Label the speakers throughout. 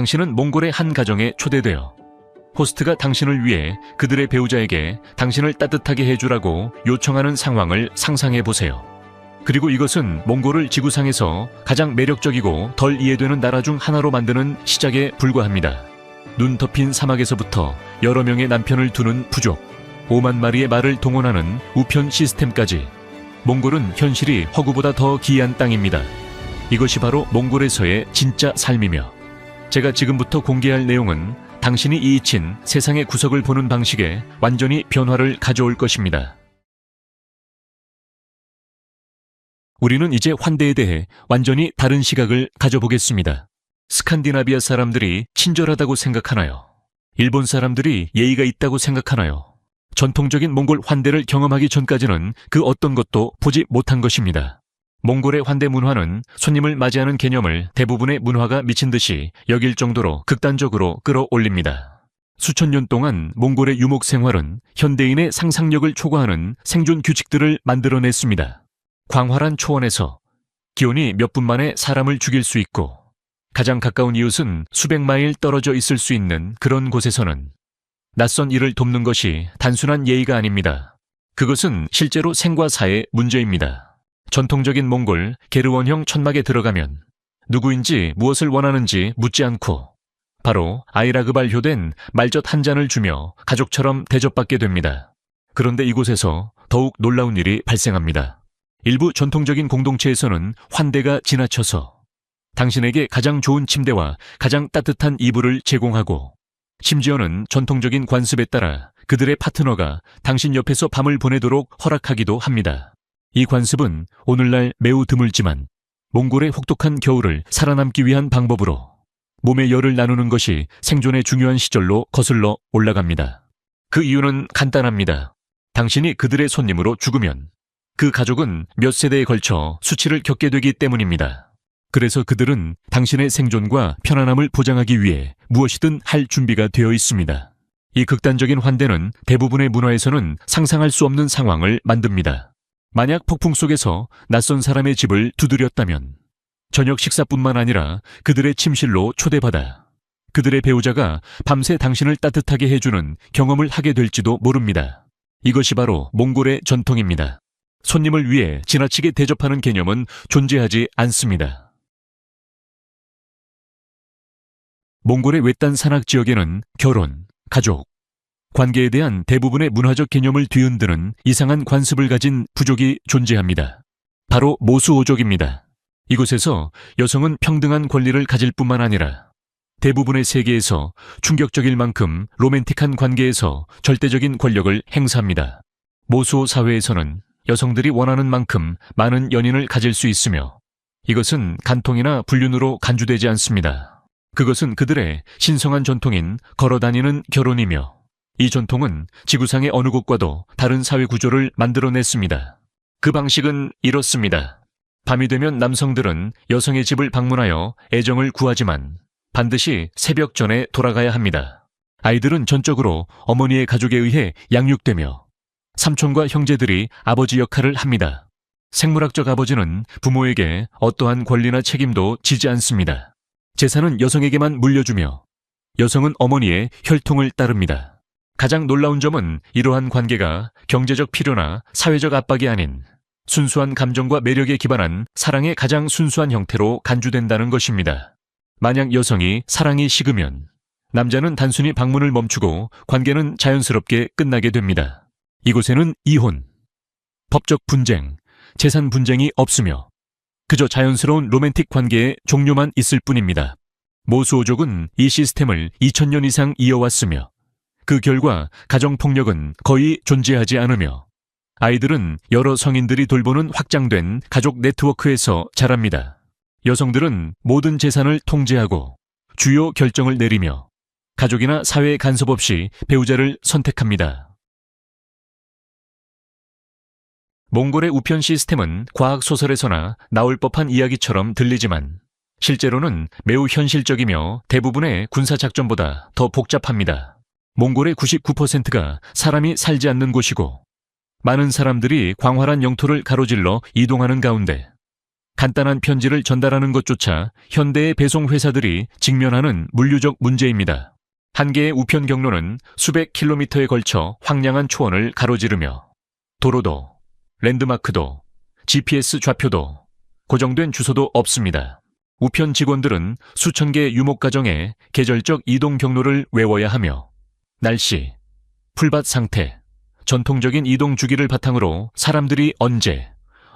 Speaker 1: 당신은 몽골의 한 가정에 초대되어 호스트가 당신을 위해 그들의 배우자에게 당신을 따뜻하게 해주라고 요청하는 상황을 상상해 보세요. 그리고 이것은 몽골을 지구상에서 가장 매력적이고 덜 이해되는 나라 중 하나로 만드는 시작에 불과합니다. 눈 덮인 사막에서부터 여러 명의 남편을 두는 부족, 5만 마리의 말을 동원하는 우편 시스템까지 몽골은 현실이 허구보다 더 기이한 땅입니다. 이것이 바로 몽골에서의 진짜 삶이며 제가 지금부터 공개할 내용은 당신이 잊힌 세상의 구석을 보는 방식에 완전히 변화를 가져올 것입니다. 우리는 이제 환대에 대해 완전히 다른 시각을 가져보겠습니다. 스칸디나비아 사람들이 친절하다고 생각하나요? 일본 사람들이 예의가 있다고 생각하나요? 전통적인 몽골 환대를 경험하기 전까지는 그 어떤 것도 보지 못한 것입니다. 몽골의 환대 문화는 손님을 맞이하는 개념을 대부분의 문화가 미친 듯이 여길 정도로 극단적으로 끌어올립니다. 수천 년 동안 몽골의 유목 생활은 현대인의 상상력을 초과하는 생존 규칙들을 만들어냈습니다. 광활한 초원에서 기온이 몇 분 만에 사람을 죽일 수 있고 가장 가까운 이웃은 수백 마일 떨어져 있을 수 있는 그런 곳에서는 낯선 이를 돕는 것이 단순한 예의가 아닙니다. 그것은 실제로 생과 사의 문제입니다. 전통적인 몽골 게르원형 천막에 들어가면 누구인지 무엇을 원하는지 묻지 않고 바로 아이라그발효된 말젓 한 잔을 주며 가족처럼 대접받게 됩니다. 그런데 이곳에서 더욱 놀라운 일이 발생합니다. 일부 전통적인 공동체에서는 환대가 지나쳐서 당신에게 가장 좋은 침대와 가장 따뜻한 이불을 제공하고 심지어는 전통적인 관습에 따라 그들의 파트너가 당신 옆에서 밤을 보내도록 허락하기도 합니다. 이 관습은 오늘날 매우 드물지만 몽골의 혹독한 겨울을 살아남기 위한 방법으로 몸의 열을 나누는 것이 생존의 중요한 시절로 거슬러 올라갑니다. 그 이유는 간단합니다. 당신이 그들의 손님으로 죽으면 그 가족은 몇 세대에 걸쳐 수치를 겪게 되기 때문입니다. 그래서 그들은 당신의 생존과 편안함을 보장하기 위해 무엇이든 할 준비가 되어 있습니다. 이 극단적인 환대는 대부분의 문화에서는 상상할 수 없는 상황을 만듭니다. 만약 폭풍 속에서 낯선 사람의 집을 두드렸다면 저녁 식사뿐만 아니라 그들의 침실로 초대받아 그들의 배우자가 밤새 당신을 따뜻하게 해주는 경험을 하게 될지도 모릅니다. 이것이 바로 몽골의 전통입니다. 손님을 위해 지나치게 대접하는 개념은 존재하지 않습니다. 몽골의 외딴 산악 지역에는 결혼, 가족, 관계에 대한 대부분의 문화적 개념을 뒤흔드는 이상한 관습을 가진 부족이 존재합니다. 바로 모수오족입니다. 이곳에서 여성은 평등한 권리를 가질 뿐만 아니라 대부분의 세계에서 충격적일 만큼 로맨틱한 관계에서 절대적인 권력을 행사합니다. 모수오 사회에서는 여성들이 원하는 만큼 많은 연인을 가질 수 있으며 이것은 간통이나 불륜으로 간주되지 않습니다. 그것은 그들의 신성한 전통인 걸어다니는 결혼이며 이 전통은 지구상의 어느 곳과도 다른 사회 구조를 만들어냈습니다. 그 방식은 이렇습니다. 밤이 되면 남성들은 여성의 집을 방문하여 애정을 구하지만 반드시 새벽 전에 돌아가야 합니다. 아이들은 전적으로 어머니의 가족에 의해 양육되며 삼촌과 형제들이 아버지 역할을 합니다. 생물학적 아버지는 부모에게 어떠한 권리나 책임도 지지 않습니다. 재산은 여성에게만 물려주며 여성은 어머니의 혈통을 따릅니다. 가장 놀라운 점은 이러한 관계가 경제적 필요나 사회적 압박이 아닌 순수한 감정과 매력에 기반한 사랑의 가장 순수한 형태로 간주된다는 것입니다. 만약 여성이 사랑이 식으면 남자는 단순히 방문을 멈추고 관계는 자연스럽게 끝나게 됩니다. 이곳에는 이혼, 법적 분쟁, 재산 분쟁이 없으며 그저 자연스러운 로맨틱 관계의 종료만 있을 뿐입니다. 모수오족은 이 시스템을 2000년 이상 이어왔으며 그 결과 가정폭력은 거의 존재하지 않으며 아이들은 여러 성인들이 돌보는 확장된 가족 네트워크에서 자랍니다. 여성들은 모든 재산을 통제하고 주요 결정을 내리며 가족이나 사회의 간섭 없이 배우자를 선택합니다. 몽골의 우편 시스템은 과학소설에서나 나올 법한 이야기처럼 들리지만 실제로는 매우 현실적이며 대부분의 군사작전보다 더 복잡합니다. 몽골의 99%가 사람이 살지 않는 곳이고 많은 사람들이 광활한 영토를 가로질러 이동하는 가운데 간단한 편지를 전달하는 것조차 현대의 배송 회사들이 직면하는 물류적 문제입니다. 한 개의 우편 경로는 수백 킬로미터에 걸쳐 황량한 초원을 가로지르며 도로도, 랜드마크도, GPS 좌표도, 고정된 주소도 없습니다. 우편 직원들은 수천 개의 유목 가정의 계절적 이동 경로를 외워야 하며 날씨, 풀밭 상태, 전통적인 이동 주기를 바탕으로 사람들이 언제,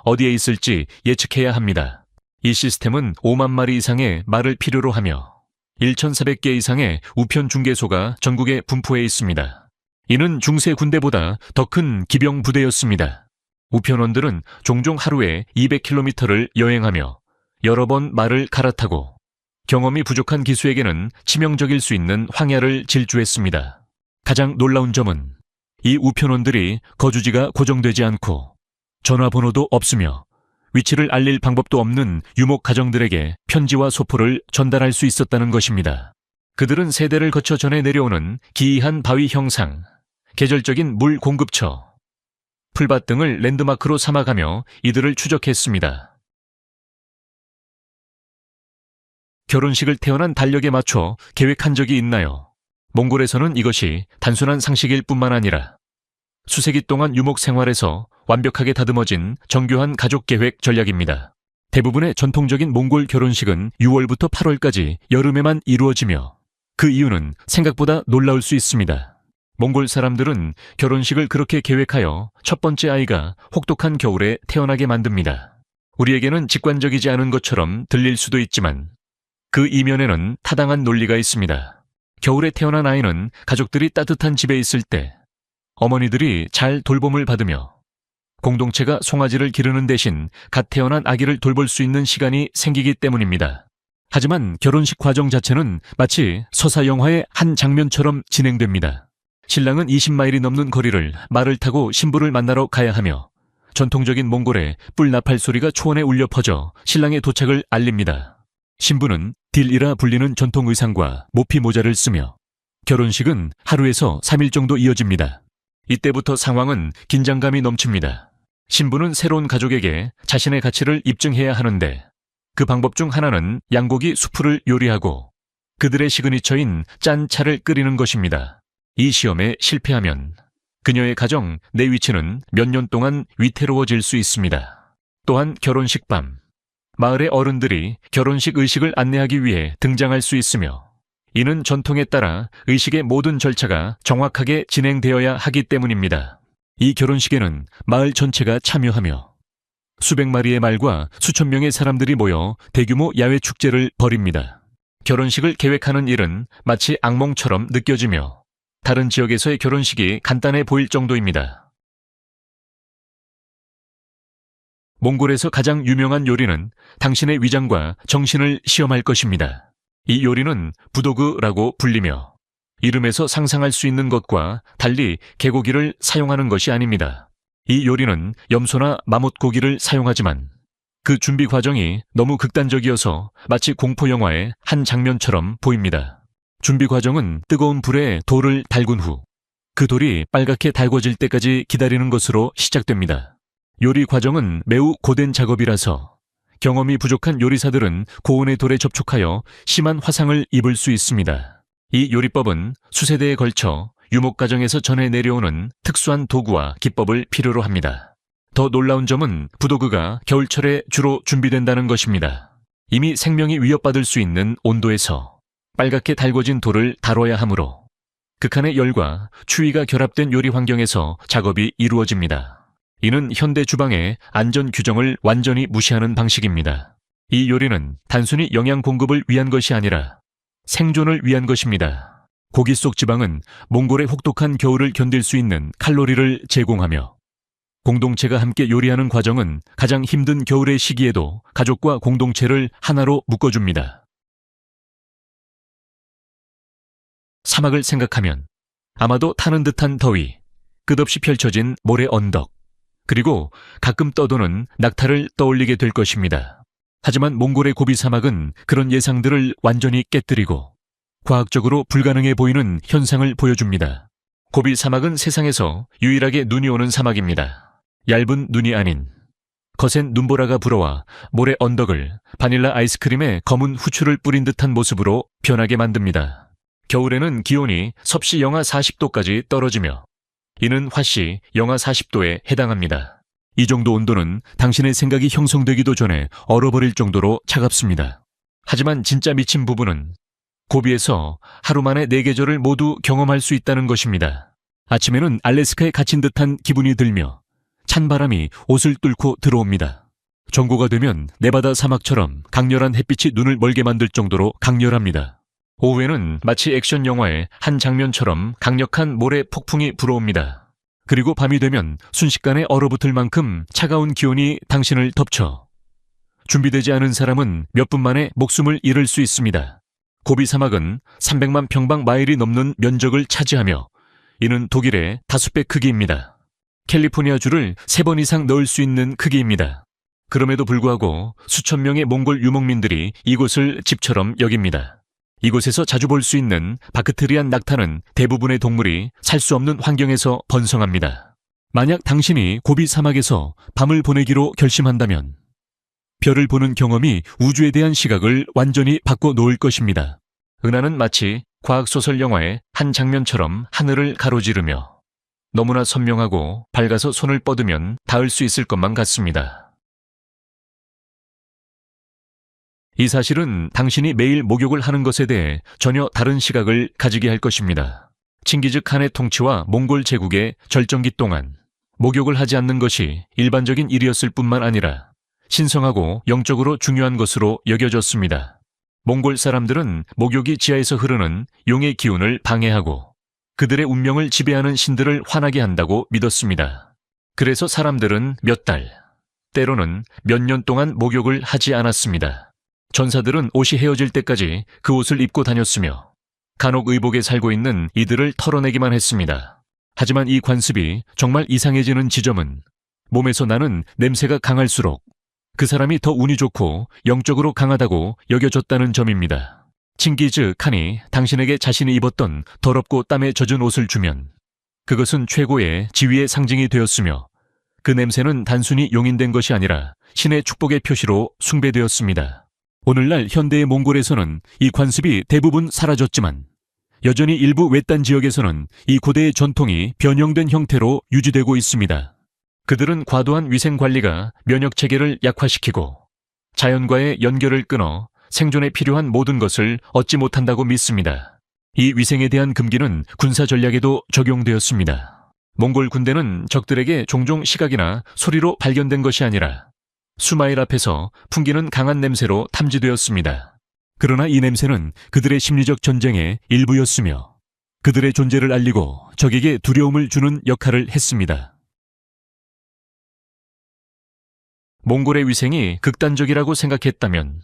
Speaker 1: 어디에 있을지 예측해야 합니다. 이 시스템은 5만 마리 이상의 말을 필요로 하며 1,400개 이상의 우편 중개소가 전국에 분포해 있습니다. 이는 중세 군대보다 더 큰 기병 부대였습니다. 우편원들은 종종 하루에 200km를 여행하며 여러 번 말을 갈아타고 경험이 부족한 기수에게는 치명적일 수 있는 황야를 질주했습니다. 가장 놀라운 점은 이 우편원들이 거주지가 고정되지 않고 전화번호도 없으며 위치를 알릴 방법도 없는 유목 가정들에게 편지와 소포를 전달할 수 있었다는 것입니다. 그들은 세대를 거쳐 전해 내려오는 기이한 바위 형상, 계절적인 물 공급처, 풀밭 등을 랜드마크로 삼아가며 이들을 추적했습니다. 결혼식을 태어난 달력에 맞춰 계획한 적이 있나요? 몽골에서는 이것이 단순한 상식일 뿐만 아니라 수세기 동안 유목 생활에서 완벽하게 다듬어진 정교한 가족 계획 전략입니다. 대부분의 전통적인 몽골 결혼식은 6월부터 8월까지 여름에만 이루어지며 그 이유는 생각보다 놀라울 수 있습니다. 몽골 사람들은 결혼식을 그렇게 계획하여 첫 번째 아이가 혹독한 겨울에 태어나게 만듭니다. 우리에게는 직관적이지 않은 것처럼 들릴 수도 있지만 그 이면에는 타당한 논리가 있습니다. 겨울에 태어난 아이는 가족들이 따뜻한 집에 있을 때 어머니들이 잘 돌봄을 받으며 공동체가 송아지를 기르는 대신 갓 태어난 아기를 돌볼 수 있는 시간이 생기기 때문입니다. 하지만 결혼식 과정 자체는 마치 서사 영화의 한 장면처럼 진행됩니다. 신랑은 20마일이 넘는 거리를 말을 타고 신부를 만나러 가야 하며 전통적인 몽골의 뿔나팔 소리가 초원에 울려 퍼져 신랑의 도착을 알립니다. 신부는 딜이라 불리는 전통 의상과 모피 모자를 쓰며 결혼식은 하루에서 3일 정도 이어집니다. 이때부터 상황은 긴장감이 넘칩니다. 신부는 새로운 가족에게 자신의 가치를 입증해야 하는데 그 방법 중 하나는 양고기 수프를 요리하고 그들의 시그니처인 짠 차를 끓이는 것입니다. 이 시험에 실패하면 그녀의 가정 내 위치는 몇 년 동안 위태로워질 수 있습니다. 또한 결혼식 밤, 마을의 어른들이 결혼식 의식을 안내하기 위해 등장할 수 있으며 이는 전통에 따라 의식의 모든 절차가 정확하게 진행되어야 하기 때문입니다. 이 결혼식에는 마을 전체가 참여하며 수백 마리의 말과 수천 명의 사람들이 모여 대규모 야외 축제를 벌입니다. 결혼식을 계획하는 일은 마치 악몽처럼 느껴지며 다른 지역에서의 결혼식이 간단해 보일 정도입니다. 몽골에서 가장 유명한 요리는 당신의 위장과 정신을 시험할 것입니다. 이 요리는 부도그라고 불리며 이름에서 상상할 수 있는 것과 달리 개고기를 사용하는 것이 아닙니다. 이 요리는 염소나 마못 고기를 사용하지만 그 준비 과정이 너무 극단적이어서 마치 공포 영화의 한 장면처럼 보입니다. 준비 과정은 뜨거운 불에 돌을 달군 후 그 돌이 빨갛게 달궈질 때까지 기다리는 것으로 시작됩니다. 요리 과정은 매우 고된 작업이라서 경험이 부족한 요리사들은 고온의 돌에 접촉하여 심한 화상을 입을 수 있습니다. 이 요리법은 수세대에 걸쳐 유목 가정에서 전해 내려오는 특수한 도구와 기법을 필요로 합니다. 더 놀라운 점은 부도그가 겨울철에 주로 준비된다는 것입니다. 이미 생명이 위협받을 수 있는 온도에서 빨갛게 달궈진 돌을 다뤄야 하므로 극한의 열과 추위가 결합된 요리 환경에서 작업이 이루어집니다. 이는 현대 주방의 안전 규정을 완전히 무시하는 방식입니다. 이 요리는 단순히 영양 공급을 위한 것이 아니라 생존을 위한 것입니다. 고기 속 지방은 몽골의 혹독한 겨울을 견딜 수 있는 칼로리를 제공하며 공동체가 함께 요리하는 과정은 가장 힘든 겨울의 시기에도 가족과 공동체를 하나로 묶어줍니다. 사막을 생각하면 아마도 타는 듯한 더위, 끝없이 펼쳐진 모래 언덕, 그리고 가끔 떠도는 낙타를 떠올리게 될 것입니다. 하지만 몽골의 고비 사막은 그런 예상들을 완전히 깨뜨리고 과학적으로 불가능해 보이는 현상을 보여줍니다. 고비 사막은 세상에서 유일하게 눈이 오는 사막입니다. 얇은 눈이 아닌 거센 눈보라가 불어와 모래 언덕을 바닐라 아이스크림에 검은 후추를 뿌린 듯한 모습으로 변하게 만듭니다. 겨울에는 기온이 섭씨 영하 40도까지 떨어지며 이는 화씨 영하 40도에 해당합니다. 이 정도 온도는 당신의 생각이 형성되기도 전에 얼어버릴 정도로 차갑습니다. 하지만 진짜 미친 부분은 고비에서 하루 만에 4계절을 모두 경험할 수 있다는 것입니다. 아침에는 알래스카에 갇힌 듯한 기분이 들며 찬바람이 옷을 뚫고 들어옵니다. 정고가 되면 네바다 사막처럼 강렬한 햇빛이 눈을 멀게 만들 정도로 강렬합니다. 오후에는 마치 액션 영화의 한 장면처럼 강력한 모래 폭풍이 불어옵니다. 그리고 밤이 되면 순식간에 얼어붙을 만큼 차가운 기온이 당신을 덮쳐 준비되지 않은 사람은 몇 분 만에 목숨을 잃을 수 있습니다. 고비 사막은 300만 평방마일이 넘는 면적을 차지하며 이는 독일의 5배 크기입니다. 캘리포니아주를 3번 이상 넣을 수 있는 크기입니다. 그럼에도 불구하고 수천 명의 몽골 유목민들이 이곳을 집처럼 여깁니다. 이곳에서 자주 볼 수 있는 바크트리안 낙타는 대부분의 동물이 살 수 없는 환경에서 번성합니다. 만약 당신이 고비 사막에서 밤을 보내기로 결심한다면 별을 보는 경험이 우주에 대한 시각을 완전히 바꿔놓을 것입니다. 은하는 마치 과학소설 영화의 한 장면처럼 하늘을 가로지르며 너무나 선명하고 밝아서 손을 뻗으면 닿을 수 있을 것만 같습니다. 이 사실은 당신이 매일 목욕을 하는 것에 대해 전혀 다른 시각을 가지게 할 것입니다. 칭기즈 칸의 통치와 몽골 제국의 절정기 동안 목욕을 하지 않는 것이 일반적인 일이었을 뿐만 아니라 신성하고 영적으로 중요한 것으로 여겨졌습니다. 몽골 사람들은 목욕이 지하에서 흐르는 용의 기운을 방해하고 그들의 운명을 지배하는 신들을 화나게 한다고 믿었습니다. 그래서 사람들은 몇 달, 때로는 몇 년 동안 목욕을 하지 않았습니다. 전사들은 옷이 헤어질 때까지 그 옷을 입고 다녔으며 간혹 의복에 살고 있는 이들을 털어내기만 했습니다. 하지만 이 관습이 정말 이상해지는 지점은 몸에서 나는 냄새가 강할수록 그 사람이 더 운이 좋고 영적으로 강하다고 여겨졌다는 점입니다. 칭기즈 칸이 당신에게 자신이 입었던 더럽고 땀에 젖은 옷을 주면 그것은 최고의 지위의 상징이 되었으며 그 냄새는 단순히 용인된 것이 아니라 신의 축복의 표시로 숭배되었습니다. 오늘날 현대의 몽골에서는 이 관습이 대부분 사라졌지만 여전히 일부 외딴 지역에서는 이 고대의 전통이 변형된 형태로 유지되고 있습니다. 그들은 과도한 위생관리가 면역체계를 약화시키고 자연과의 연결을 끊어 생존에 필요한 모든 것을 얻지 못한다고 믿습니다. 이 위생에 대한 금기는 군사 전략에도 적용되었습니다. 몽골 군대는 적들에게 종종 시각이나 소리로 발견된 것이 아니라 수마일 앞에서 풍기는 강한 냄새로 탐지되었습니다. 그러나 이 냄새는 그들의 심리적 전쟁의 일부였으며 그들의 존재를 알리고 적에게 두려움을 주는 역할을 했습니다. 몽골의 위생이 극단적이라고 생각했다면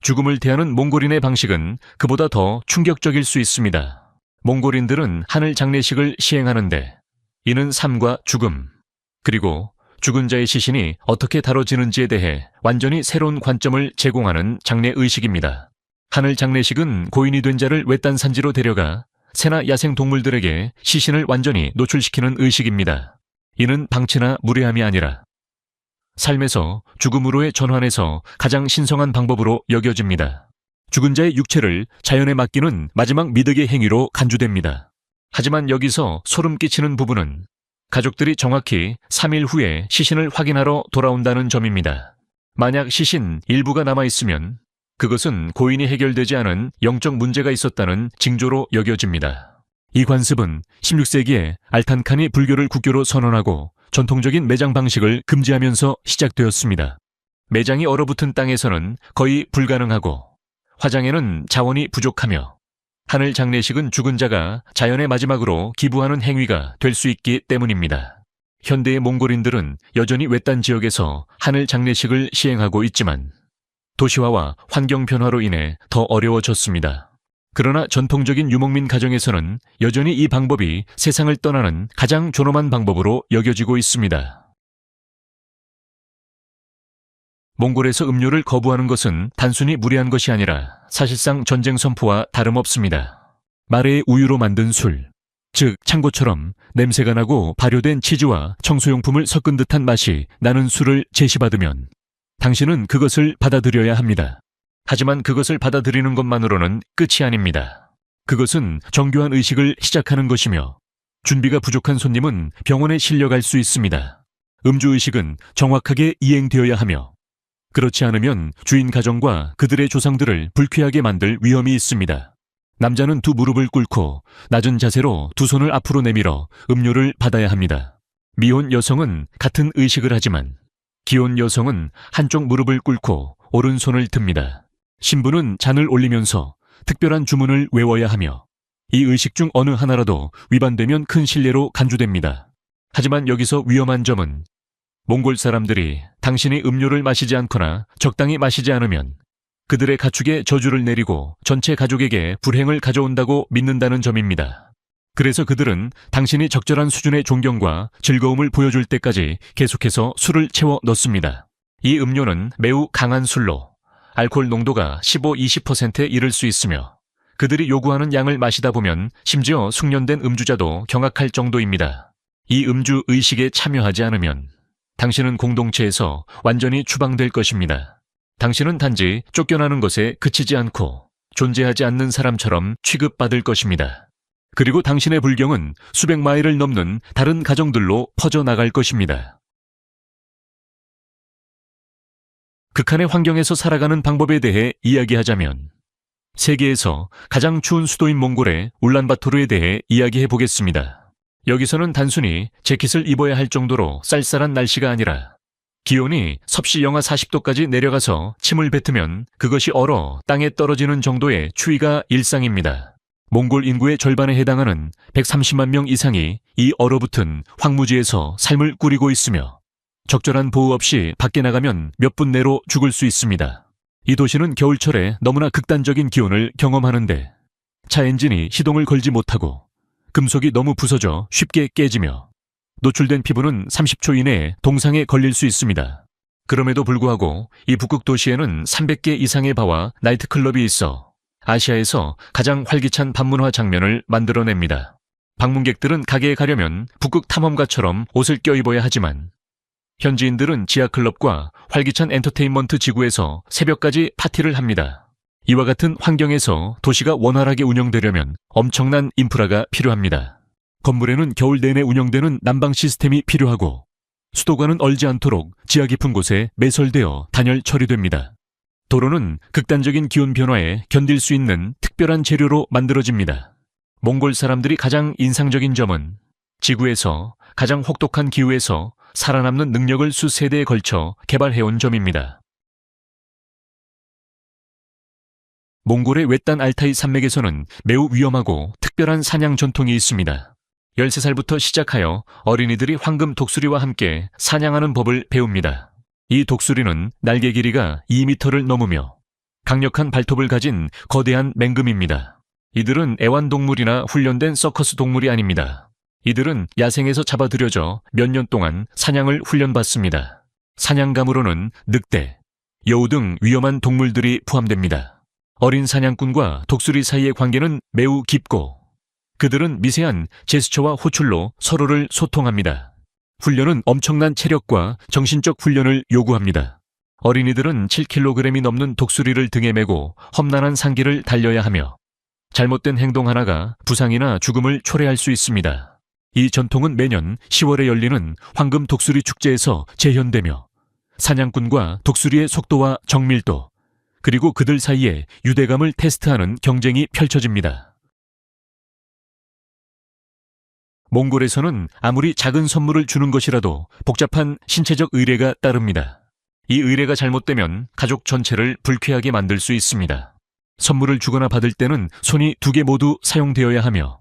Speaker 1: 죽음을 대하는 몽골인의 방식은 그보다 더 충격적일 수 있습니다. 몽골인들은 하늘 장례식을 시행하는데 이는 삶과 죽음, 그리고 죽은 자의 시신이 어떻게 다뤄지는지에 대해 완전히 새로운 관점을 제공하는 장례의식입니다. 하늘 장례식은 고인이 된 자를 외딴 산지로 데려가 새나 야생 동물들에게 시신을 완전히 노출시키는 의식입니다. 이는 방치나 무례함이 아니라 삶에서 죽음으로의 전환에서 가장 신성한 방법으로 여겨집니다. 죽은 자의 육체를 자연에 맡기는 마지막 미덕의 행위로 간주됩니다. 하지만 여기서 소름 끼치는 부분은 가족들이 정확히 3일 후에 시신을 확인하러 돌아온다는 점입니다. 만약 시신 일부가 남아있으면 그것은 고인이 해결되지 않은 영적 문제가 있었다는 징조로 여겨집니다. 이 관습은 16세기에 알탄칸이 불교를 국교로 선언하고 전통적인 매장 방식을 금지하면서 시작되었습니다. 매장이 얼어붙은 땅에서는 거의 불가능하고 화장에는 자원이 부족하며 하늘 장례식은 죽은 자가 자연의 마지막으로 기부하는 행위가 될 수 있기 때문입니다. 현대의 몽골인들은 여전히 외딴 지역에서 하늘 장례식을 시행하고 있지만 도시화와 환경 변화로 인해 더 어려워졌습니다. 그러나 전통적인 유목민 가정에서는 여전히 이 방법이 세상을 떠나는 가장 존엄한 방법으로 여겨지고 있습니다. 몽골에서 음료를 거부하는 것은 단순히 무례한 것이 아니라 사실상 전쟁 선포와 다름없습니다. 마레의 우유로 만든 술, 즉 창고처럼 냄새가 나고 발효된 치즈와 청소용품을 섞은 듯한 맛이 나는 술을 제시받으면 당신은 그것을 받아들여야 합니다. 하지만 그것을 받아들이는 것만으로는 끝이 아닙니다. 그것은 정교한 의식을 시작하는 것이며 준비가 부족한 손님은 병원에 실려갈 수 있습니다. 음주의식은 정확하게 이행되어야 하며 그렇지 않으면 주인 가정과 그들의 조상들을 불쾌하게 만들 위험이 있습니다. 남자는 두 무릎을 꿇고 낮은 자세로 두 손을 앞으로 내밀어 음료를 받아야 합니다. 미혼 여성은 같은 의식을 하지만 기혼 여성은 한쪽 무릎을 꿇고 오른손을 듭니다. 신부는 잔을 올리면서 특별한 주문을 외워야 하며 이 의식 중 어느 하나라도 위반되면 큰 실례로 간주됩니다. 하지만 여기서 위험한 점은 몽골 사람들이 당신이 음료를 마시지 않거나 적당히 마시지 않으면 그들의 가축에 저주를 내리고 전체 가족에게 불행을 가져온다고 믿는다는 점입니다. 그래서 그들은 당신이 적절한 수준의 존경과 즐거움을 보여줄 때까지 계속해서 술을 채워 넣습니다. 이 음료는 매우 강한 술로 알코올 농도가 15-20%에 이를 수 있으며 그들이 요구하는 양을 마시다 보면 심지어 숙련된 음주자도 경악할 정도입니다. 이 음주 의식에 참여하지 않으면 당신은 공동체에서 완전히 추방될 것입니다. 당신은 단지 쫓겨나는 것에 그치지 않고 존재하지 않는 사람처럼 취급받을 것입니다. 그리고 당신의 불경은 수백 마일을 넘는 다른 가정들로 퍼져나갈 것입니다. 극한의 환경에서 살아가는 방법에 대해 이야기하자면 세계에서 가장 추운 수도인 몽골의 울란바토르에 대해 이야기해 보겠습니다. 여기서는 단순히 재킷을 입어야 할 정도로 쌀쌀한 날씨가 아니라 기온이 섭씨 영하 40도까지 내려가서 침을 뱉으면 그것이 얼어 땅에 떨어지는 정도의 추위가 일상입니다. 몽골 인구의 절반에 해당하는 130만 명 이상이 이 얼어붙은 황무지에서 삶을 꾸리고 있으며 적절한 보호 없이 밖에 나가면 몇 분 내로 죽을 수 있습니다. 이 도시는 겨울철에 너무나 극단적인 기온을 경험하는데 차 엔진이 시동을 걸지 못하고 금속이 너무 부서져 쉽게 깨지며 노출된 피부는 30초 이내에 동상에 걸릴 수 있습니다. 그럼에도 불구하고 이 북극 도시에는 300개 이상의 바와 나이트클럽이 있어 아시아에서 가장 활기찬 밤문화 장면을 만들어냅니다. 방문객들은 가게에 가려면 북극 탐험가처럼 옷을 껴입어야 하지만 현지인들은 지하클럽과 활기찬 엔터테인먼트 지구에서 새벽까지 파티를 합니다. 이와 같은 환경에서 도시가 원활하게 운영되려면 엄청난 인프라가 필요합니다. 건물에는 겨울 내내 운영되는 난방 시스템이 필요하고 수도관은 얼지 않도록 지하 깊은 곳에 매설되어 단열 처리됩니다. 도로는 극단적인 기온 변화에 견딜 수 있는 특별한 재료로 만들어집니다. 몽골 사람들이 가장 인상적인 점은 지구에서 가장 혹독한 기후에서 살아남는 능력을 수세대에 걸쳐 개발해온 점입니다. 몽골의 외딴 알타이 산맥에서는 매우 위험하고 특별한 사냥 전통이 있습니다. 13살부터 시작하여 어린이들이 황금 독수리와 함께 사냥하는 법을 배웁니다. 이 독수리는 날개 길이가 2m를 넘으며 강력한 발톱을 가진 거대한 맹금입니다. 이들은 애완동물이나 훈련된 서커스 동물이 아닙니다. 이들은 야생에서 잡아들여져 몇 년 동안 사냥을 훈련받습니다. 사냥감으로는 늑대, 여우 등 위험한 동물들이 포함됩니다. 어린 사냥꾼과 독수리 사이의 관계는 매우 깊고 그들은 미세한 제스처와 호출로 서로를 소통합니다. 훈련은 엄청난 체력과 정신적 훈련을 요구합니다. 어린이들은 7kg이 넘는 독수리를 등에 메고 험난한 산길을 달려야 하며 잘못된 행동 하나가 부상이나 죽음을 초래할 수 있습니다. 이 전통은 매년 10월에 열리는 황금 독수리 축제에서 재현되며 사냥꾼과 독수리의 속도와 정밀도 그리고 그들 사이에 유대감을 테스트하는 경쟁이 펼쳐집니다. 몽골에서는 아무리 작은 선물을 주는 것이라도 복잡한 신체적 의례가 따릅니다. 이 의례가 잘못되면 가족 전체를 불쾌하게 만들 수 있습니다. 선물을 주거나 받을 때는 손이 두 개 모두 사용되어야 하며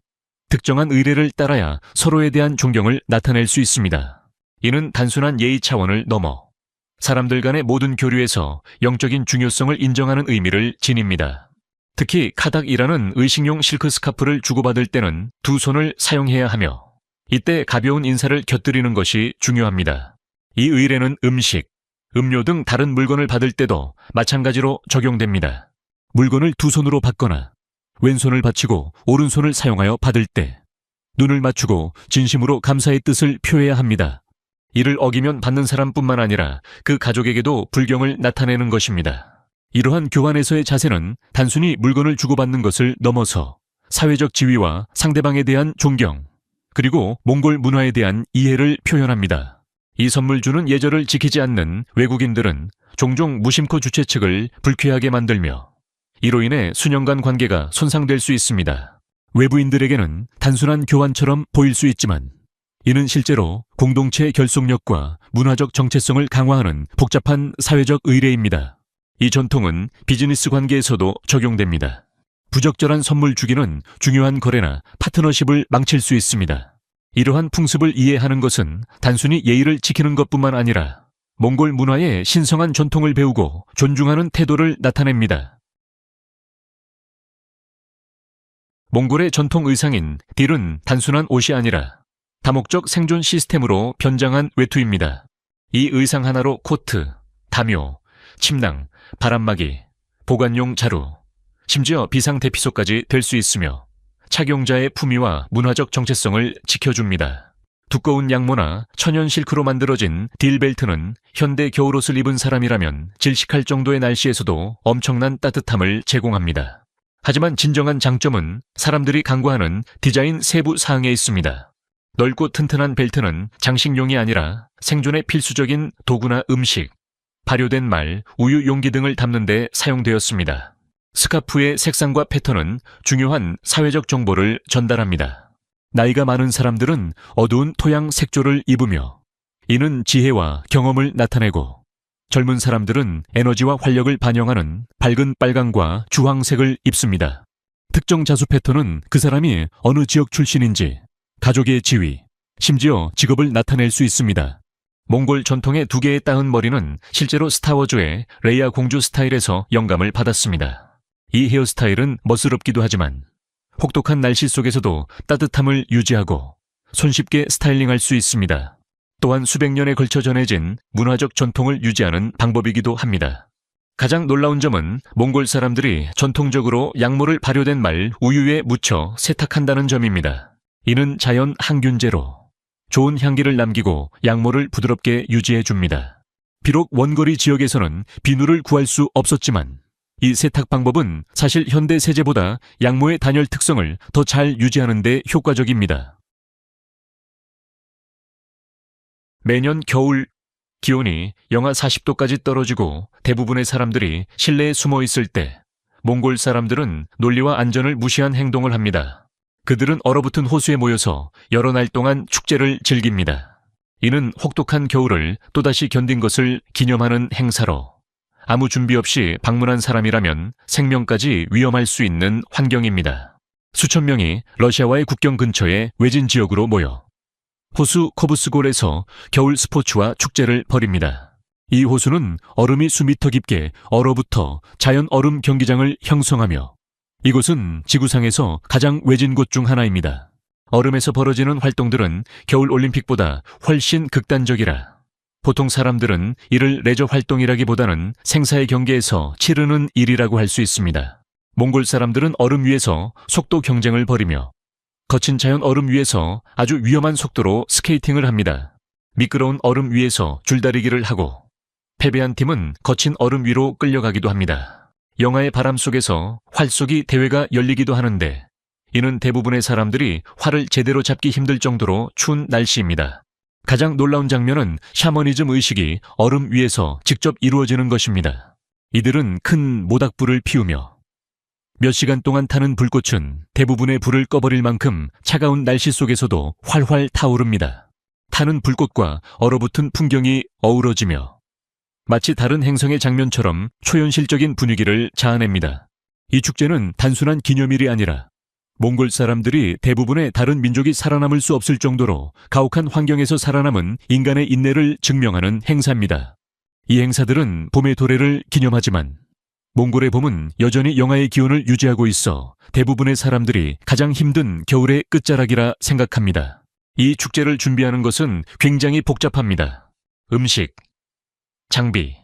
Speaker 1: 특정한 의례를 따라야 서로에 대한 존경을 나타낼 수 있습니다. 이는 단순한 예의 차원을 넘어 사람들 간의 모든 교류에서 영적인 중요성을 인정하는 의미를 지닙니다. 특히 카닥이라는 의식용 실크 스카프를 주고받을 때는 두 손을 사용해야 하며 이때 가벼운 인사를 곁들이는 것이 중요합니다. 이 의례는 음식, 음료 등 다른 물건을 받을 때도 마찬가지로 적용됩니다. 물건을 두 손으로 받거나 왼손을 받치고 오른손을 사용하여 받을 때 눈을 맞추고 진심으로 감사의 뜻을 표해야 합니다. 이를 어기면 받는 사람뿐만 아니라 그 가족에게도 불경을 나타내는 것입니다. 이러한 교환에서의 자세는 단순히 물건을 주고받는 것을 넘어서 사회적 지위와 상대방에 대한 존경, 그리고 몽골 문화에 대한 이해를 표현합니다. 이 선물주는 예절을 지키지 않는 외국인들은 종종 무심코 주최 측을 불쾌하게 만들며 이로 인해 수년간 관계가 손상될 수 있습니다. 외부인들에게는 단순한 교환처럼 보일 수 있지만 이는 실제로 공동체의 결속력과 문화적 정체성을 강화하는 복잡한 사회적 의례입니다. 이 전통은 비즈니스 관계에서도 적용됩니다. 부적절한 선물 주기는 중요한 거래나 파트너십을 망칠 수 있습니다. 이러한 풍습을 이해하는 것은 단순히 예의를 지키는 것뿐만 아니라 몽골 문화의 신성한 전통을 배우고 존중하는 태도를 나타냅니다. 몽골의 전통 의상인 딜은 단순한 옷이 아니라 다목적 생존 시스템으로 변장한 외투입니다. 이 의상 하나로 코트, 담요, 침낭, 바람막이, 보관용 자루, 심지어 비상대피소까지 될 수 있으며 착용자의 품위와 문화적 정체성을 지켜줍니다. 두꺼운 양모나 천연 실크로 만들어진 딜벨트는 현대 겨울옷을 입은 사람이라면 질식할 정도의 날씨에서도 엄청난 따뜻함을 제공합니다. 하지만 진정한 장점은 사람들이 간과하는 디자인 세부 사항에 있습니다. 넓고 튼튼한 벨트는 장식용이 아니라 생존에 필수적인 도구나 음식, 발효된 말, 우유 용기 등을 담는 데 사용되었습니다. 스카프의 색상과 패턴은 중요한 사회적 정보를 전달합니다. 나이가 많은 사람들은 어두운 토양 색조를 입으며 이는 지혜와 경험을 나타내고 젊은 사람들은 에너지와 활력을 반영하는 밝은 빨강과 주황색을 입습니다. 특정 자수 패턴은 그 사람이 어느 지역 출신인지, 가족의 지위, 심지어 직업을 나타낼 수 있습니다. 몽골 전통의 두 개의 따은 머리는 실제로 스타워즈의 레이아 공주 스타일에서 영감을 받았습니다. 이 헤어스타일은 멋스럽기도 하지만 혹독한 날씨 속에서도 따뜻함을 유지하고 손쉽게 스타일링할 수 있습니다. 또한 수백 년에 걸쳐 전해진 문화적 전통을 유지하는 방법이기도 합니다. 가장 놀라운 점은 몽골 사람들이 전통적으로 약모를 발효된 말 우유에 묻혀 세탁한다는 점입니다. 이는 자연 항균제로 좋은 향기를 남기고 약모를 부드럽게 유지해 줍니다. 비록 원거리 지역에서는 비누를 구할 수 없었지만 이 세탁 방법은 사실 현대 세제보다 약모의 단열 특성을 더 잘 유지하는 데 효과적입니다. 매년 겨울 기온이 영하 40도까지 떨어지고 대부분의 사람들이 실내에 숨어 있을 때 몽골 사람들은 논리와 안전을 무시한 행동을 합니다. 그들은 얼어붙은 호수에 모여서 여러 날 동안 축제를 즐깁니다. 이는 혹독한 겨울을 또다시 견딘 것을 기념하는 행사로 아무 준비 없이 방문한 사람이라면 생명까지 위험할 수 있는 환경입니다. 수천 명이 러시아와의 국경 근처의 외진 지역으로 모여 호수 코브스골에서 겨울 스포츠와 축제를 벌입니다. 이 호수는 얼음이 수미터 깊게 얼어붙어 자연 얼음 경기장을 형성하며 이곳은 지구상에서 가장 외진 곳 중 하나입니다. 얼음에서 벌어지는 활동들은 겨울 올림픽보다 훨씬 극단적이라 보통 사람들은 이를 레저 활동이라기보다는 생사의 경계에서 치르는 일이라고 할 수 있습니다. 몽골 사람들은 얼음 위에서 속도 경쟁을 벌이며 거친 자연 얼음 위에서 아주 위험한 속도로 스케이팅을 합니다. 미끄러운 얼음 위에서 줄다리기를 하고 패배한 팀은 거친 얼음 위로 끌려가기도 합니다. 영하의 바람 속에서 활쏘기 대회가 열리기도 하는데 이는 대부분의 사람들이 활을 제대로 잡기 힘들 정도로 추운 날씨입니다. 가장 놀라운 장면은 샤머니즘 의식이 얼음 위에서 직접 이루어지는 것입니다. 이들은 큰 모닥불을 피우며 몇 시간 동안 타는 불꽃은 대부분의 불을 꺼버릴 만큼 차가운 날씨 속에서도 활활 타오릅니다. 타는 불꽃과 얼어붙은 풍경이 어우러지며 마치 다른 행성의 장면처럼 초현실적인 분위기를 자아냅니다. 이 축제는 단순한 기념일이 아니라 몽골 사람들이 대부분의 다른 민족이 살아남을 수 없을 정도로 가혹한 환경에서 살아남은 인간의 인내를 증명하는 행사입니다. 이 행사들은 봄의 도래를 기념하지만 몽골의 봄은 여전히 영하의 기온을 유지하고 있어 대부분의 사람들이 가장 힘든 겨울의 끝자락이라 생각합니다. 이 축제를 준비하는 것은 굉장히 복잡합니다. 음식, 장비,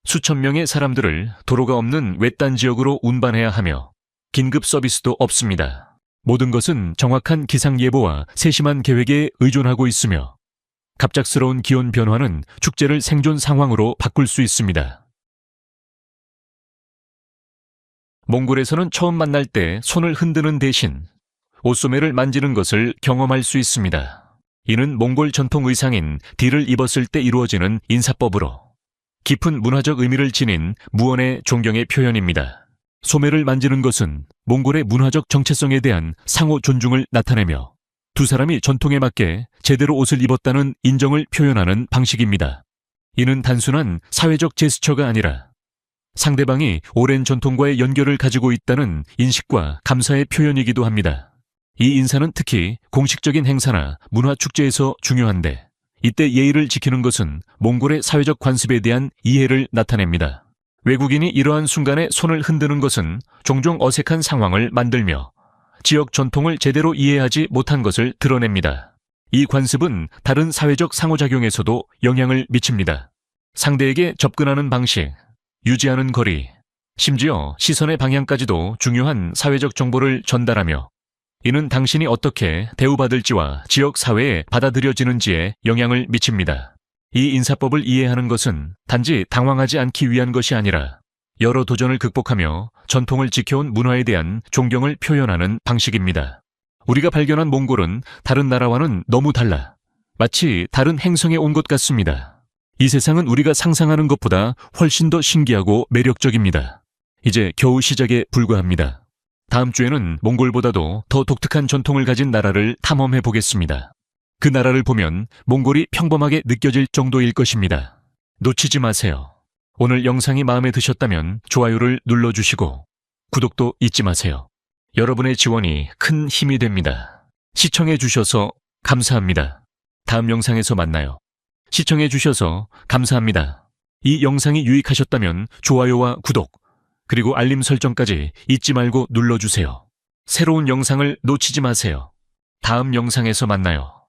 Speaker 1: 수천 명의 사람들을 도로가 없는 외딴 지역으로 운반해야 하며 긴급 서비스도 없습니다. 모든 것은 정확한 기상 예보와 세심한 계획에 의존하고 있으며 갑작스러운 기온 변화는 축제를 생존 상황으로 바꿀 수 있습니다. 몽골에서는 처음 만날 때 손을 흔드는 대신 옷소매를 만지는 것을 경험할 수 있습니다. 이는 몽골 전통 의상인 딜을 입었을 때 이루어지는 인사법으로 깊은 문화적 의미를 지닌 무언의 존경의 표현입니다. 소매를 만지는 것은 몽골의 문화적 정체성에 대한 상호 존중을 나타내며 두 사람이 전통에 맞게 제대로 옷을 입었다는 인정을 표현하는 방식입니다. 이는 단순한 사회적 제스처가 아니라 상대방이 오랜 전통과의 연결을 가지고 있다는 인식과 감사의 표현이기도 합니다. 이 인사는 특히 공식적인 행사나 문화축제에서 중요한데 이때 예의를 지키는 것은 몽골의 사회적 관습에 대한 이해를 나타냅니다. 외국인이 이러한 순간에 손을 흔드는 것은 종종 어색한 상황을 만들며 지역 전통을 제대로 이해하지 못한 것을 드러냅니다. 이 관습은 다른 사회적 상호작용에서도 영향을 미칩니다. 상대에게 접근하는 방식, 유지하는 거리, 심지어 시선의 방향까지도 중요한 사회적 정보를 전달하며 이는 당신이 어떻게 대우받을지와 지역 사회에 받아들여지는지에 영향을 미칩니다. 이 인사법을 이해하는 것은 단지 당황하지 않기 위한 것이 아니라 여러 도전을 극복하며 전통을 지켜온 문화에 대한 존경을 표현하는 방식입니다. 우리가 발견한 몽골은 다른 나라와는 너무 달라 마치 다른 행성에 온 것 같습니다. 이 세상은 우리가 상상하는 것보다 훨씬 더 신기하고 매력적입니다. 이제 겨우 시작에 불과합니다. 다음 주에는 몽골보다도 더 독특한 전통을 가진 나라를 탐험해 보겠습니다. 그 나라를 보면 몽골이 평범하게 느껴질 정도일 것입니다. 놓치지 마세요. 오늘 영상이 마음에 드셨다면 좋아요를 눌러주시고 구독도 잊지 마세요. 여러분의 지원이 큰 힘이 됩니다. 시청해 주셔서 감사합니다. 다음 영상에서 만나요. 시청해 주셔서 감사합니다. 이 영상이 유익하셨다면 좋아요와 구독, 그리고 알림 설정까지 잊지 말고 눌러주세요. 새로운 영상을 놓치지 마세요. 다음 영상에서 만나요.